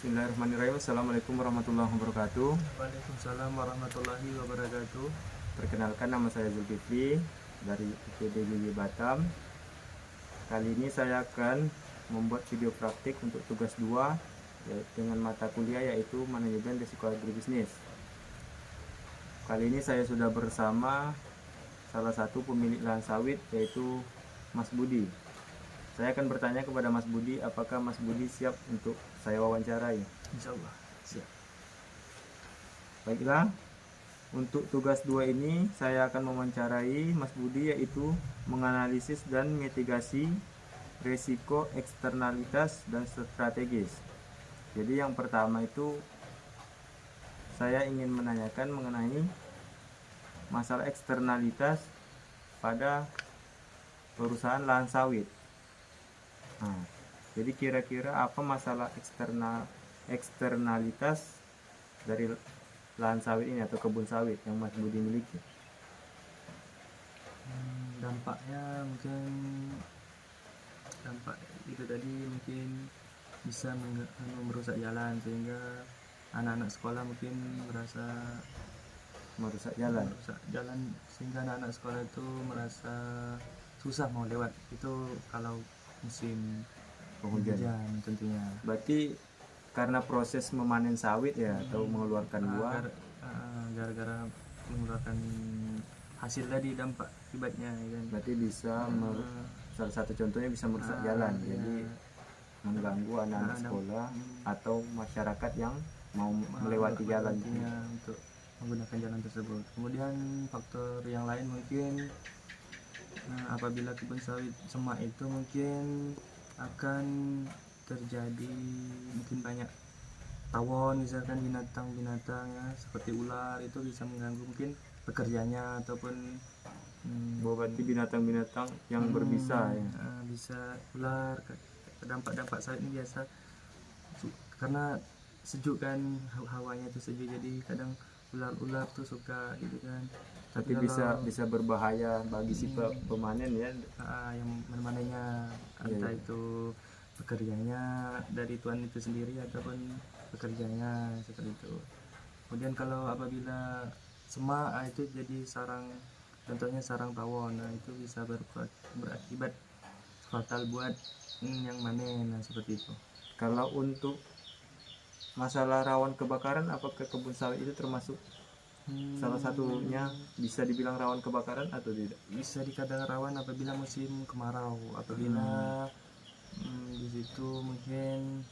Bismillahirrahmanirrahim. Assalamualaikum warahmatullahi wabarakatuh. Waalaikumsalam warahmatullahi wabarakatuh. Perkenalkan, nama saya Zulkifli dari IPB GIY Batam. Kali ini saya akan membuat video praktik untuk tugas 2 dengan mata kuliah yaitu Manajemen Risiko Agribisnis. Kali ini saya sudah bersama salah satu pemilik lahan sawit yaitu Mas Budi. Saya akan bertanya kepada Mas Budi, apakah Mas Budi siap untuk saya wawancarai? Insyaallah siap. Baiklah, untuk tugas 2 ini saya akan mewawancarai Mas Budi yaitu menganalisis dan mitigasi risiko eksternalitas dan strategis. Jadi yang pertama itu saya ingin menanyakan mengenai masalah eksternalitas pada perusahaan lahan sawit. Nah, jadi kira-kira apa masalah eksternalitas dari lahan sawit ini atau kebun sawit yang Mas Budi miliki? Dampaknya mungkin dampak itu tadi mungkin bisa merusak jalan sehingga anak-anak sekolah mungkin merasa Merusak jalan. sehingga anak-anak sekolah itu merasa susah mau lewat itu kalau musim Penghujan. hujan tentunya. Berarti karena proses memanen sawit ya atau mengeluarkan buah. Gara-gara mengeluarkan hasil tadi dampak akibatnya ya kan. Berarti bisa salah satu contohnya bisa merusak jalan. Ya. Jadi mengganggu anak-anak sekolah atau masyarakat yang mau melewati jalan untuk menggunakan jalan tersebut. Kemudian faktor yang lain mungkin apabila kebun sawit semak itu mungkin akan terjadi mungkin banyak tawon, misalkan binatang-binatang ya, seperti ular itu bisa mengganggu mungkin pekerjanya ataupun berarti binatang-binatang yang berbisa ya. Bisa ular. Dampak-dampak sawit ini biasa karena sejuk kan, hawanya itu sejuk, jadi kadang ular-ular tuh suka gitu kan. Tapi bisa berbahaya bagi si pemanen ya. Yang memanennya entah itu pekerjanya dari tuan itu sendiri ataupun pekerjanya seperti itu. Kemudian kalau apabila semak itu jadi sarang, contohnya sarang tawon, itu bisa berakibat fatal buat yang manen, seperti itu. Kalau untuk masalah rawan kebakaran, apakah kebun sawit itu termasuk salah satunya bisa dibilang rawan kebakaran atau tidak? Bisa dikatakan rawan apabila musim kemarau, apabila di situ mungkin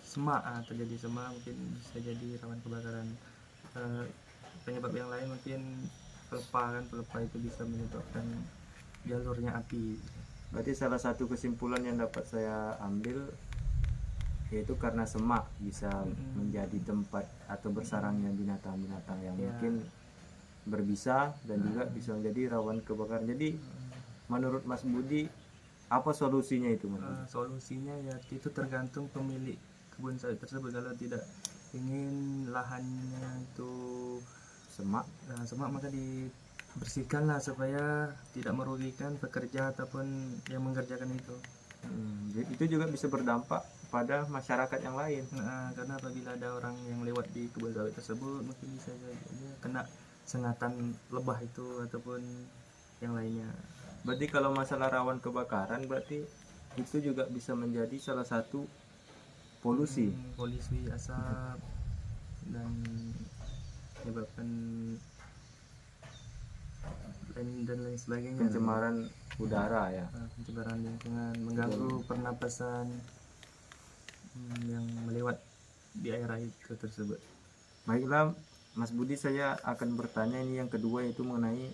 semak terjadi semak, mungkin bisa jadi rawan kebakaran. Penyebab yang lain mungkin pelepah itu bisa menyebabkan jalurnya api. Berarti salah satu kesimpulan yang dapat saya ambil yaitu karena semak bisa menjadi tempat atau bersarangnya binatang-binatang yang mungkin berbisa dan juga bisa menjadi rawan kebakaran. Jadi menurut Mas Budi apa solusinya itu, Mas? Solusinya ya itu tergantung pemilik kebun sawit tersebut. Kalau tidak ingin lahannya itu semak maka dibersihkanlah supaya tidak merugikan pekerja ataupun yang mengerjakan itu. Itu juga bisa berdampak pada masyarakat yang lain. Karena apabila ada orang yang lewat di kebun sawit tersebut mungkin bisa jadi kena sengatan lebah itu ataupun yang lainnya. Berarti kalau masalah rawan kebakaran berarti itu juga bisa menjadi salah satu polusi. Polusi asap dan menyebabkan lain sebagainya. Pencemaran udara ya. Pencemaran lingkungan, mengganggu pernapasan yang melewat di air itu tersebut. Baiklah Mas Budi, saya akan bertanya ini yang kedua, yaitu mengenai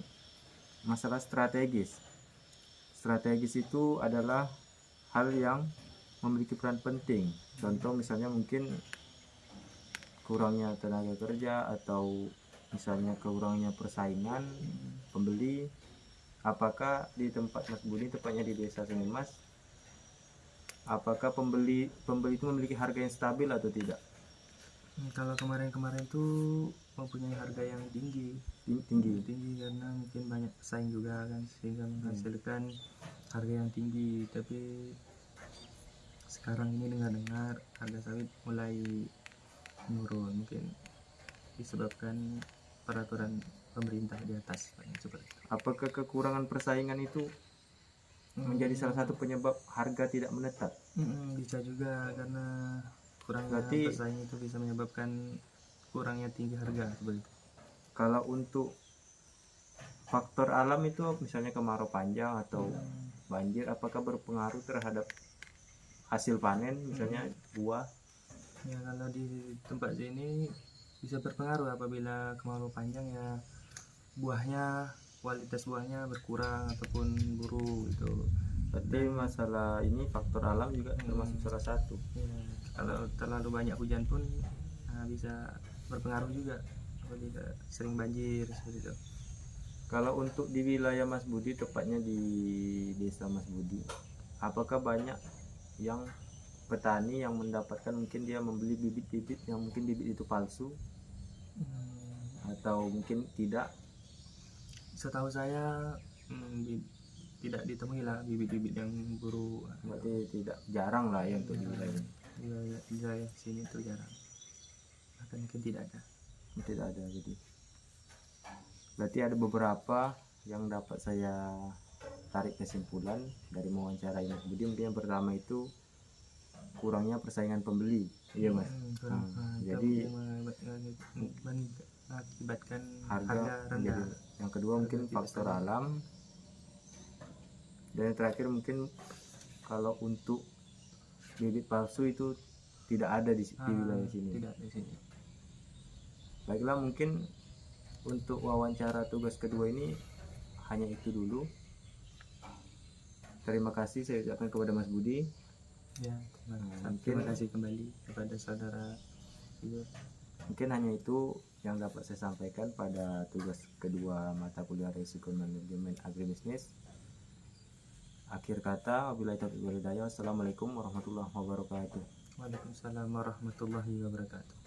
masalah strategis. Strategis itu adalah hal yang memiliki peran penting. Contoh misalnya mungkin kurangnya tenaga kerja atau misalnya kurangnya persaingan pembeli. Apakah di tempat Mas Budi, tepatnya di Desa Semen Mas, apakah pembeli itu memiliki harga yang stabil atau tidak? Kalau kemarin-kemarin tuh mempunyai harga yang tinggi karena mungkin banyak pesaing juga kan, sehingga menghasilkan harga yang tinggi. Tapi sekarang ini dengar-dengar harga sawit mulai menurun, mungkin disebabkan peraturan pemerintah di atas seperti itu. Apakah kekurangan persaingan itu menjadi salah satu penyebab harga tidak menetap? Bisa juga, karena kurangnya Berarti- persaingan itu bisa menyebabkan kurangnya tinggi harga seperti itu. Kalau untuk faktor alam itu misalnya kemarau panjang atau banjir, apakah berpengaruh terhadap hasil panen, misalnya buah? Ya, kalau di tempat sini bisa berpengaruh. Apabila kemarau panjang ya kualitas buahnya berkurang ataupun buruk itu. Berarti masalah ini faktor alam juga termasuk salah satu. Ya, kalau terlalu banyak hujan pun bisa berpengaruh juga apabila sering banjir seperti itu. Kalau untuk di wilayah Mas Budi, tepatnya di desa Mas Budi, apakah banyak yang petani yang mendapatkan, mungkin dia membeli bibit-bibit yang mungkin bibit itu palsu atau mungkin tidak? Setahu saya tidak ditemui lah bibit-bibit yang buruk. Berarti tidak, jarang lah ya untuk di wilayah ini. Di wilayah sini itu jarang, bahkan mungkin tidak ada. Tidak ada. Jadi berarti ada beberapa yang dapat saya tarik kesimpulan dari mewawancarai Mas Budi. Mungkin yang pertama itu kurangnya persaingan pembeli, iya Mas. Jadi mengakibatkan harga rendah. menjadi, yang kedua mungkin faktor alam, dan yang terakhir mungkin kalau untuk bibit palsu itu tidak ada di wilayah sini. Tidak di sini. Baiklah, mungkin untuk wawancara tugas kedua ini hanya itu dulu. Terima kasih saya ucapkan kepada Mas Budi. Ya, terima kasih kembali kepada saudara Igor. Mungkin hanya itu yang dapat saya sampaikan pada tugas kedua mata kuliah Risiko Manajemen Agribisnis. Akhir kata, wabillahi taufiq wal hidayah. Assalamualaikum warahmatullahi wabarakatuh. Waalaikumsalam warahmatullahi wabarakatuh.